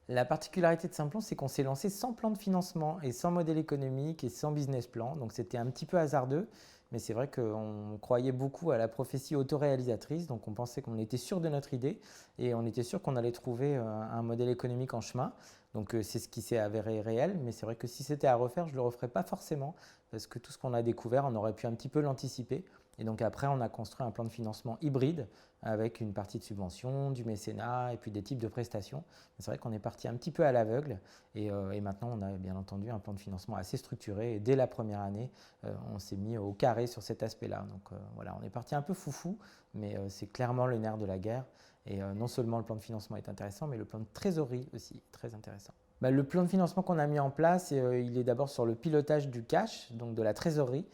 La particularité de Simplon, c'est qu'on s'est lancé sans plan de financement et sans modèle économique et sans business plan. Donc c'était un petit peu hasardeux, mais c'est vrai qu'on croyait beaucoup à la prophétie autoréalisatrice. Donc on pensait qu'on était sûr de notre idée et on était sûr qu'on allait trouver un modèle économique en chemin. Donc c'est ce qui s'est avéré réel, mais c'est vrai que si c'était à refaire, je ne le referais pas forcément parce que tout ce qu'on a découvert, on aurait pu un petit peu l'anticiper. Et donc après, on a construit un plan de financement hybride avec une partie de subvention, du mécénat et puis des types de prestations. C'est vrai qu'on est parti un petit peu à l'aveugle et maintenant on a bien entendu un plan de financement assez structuré et dès la première année, on s'est mis au carré sur cet aspect-là. Donc voilà, on est parti un peu foufou, mais c'est clairement le nerf de la guerre. Et non seulement le plan de financement est intéressant, mais le plan de trésorerie aussi, très intéressant. Bah, le plan de financement qu'on a mis en place, il est d'abord sur le pilotage du cash, donc de la trésorerie.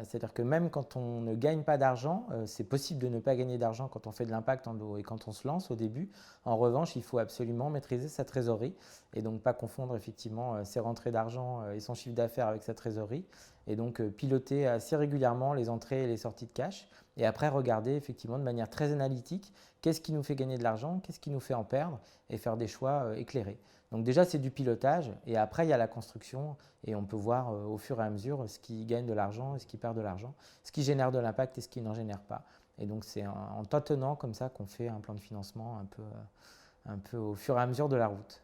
C'est-à-dire que même quand on ne gagne pas d'argent, c'est possible de ne pas gagner d'argent quand on fait de l'impact et quand on se lance au début. En revanche, il faut absolument maîtriser sa trésorerie et donc pas confondre effectivement ses rentrées d'argent et son chiffre d'affaires avec sa trésorerie. Et donc piloter assez régulièrement les entrées et les sorties de cash. Et après regarder effectivement de manière très analytique qu'est-ce qui nous fait gagner de l'argent, qu'est-ce qui nous fait en perdre et faire des choix éclairés. Donc déjà, c'est du pilotage et après, il y a la construction et on peut voir au fur et à mesure ce qui gagne de l'argent et ce qui perd de l'argent, ce qui génère de l'impact et ce qui n'en génère pas. Et donc, c'est en tâtonnant comme ça qu'on fait un plan de financement un peu au fur et à mesure de la route.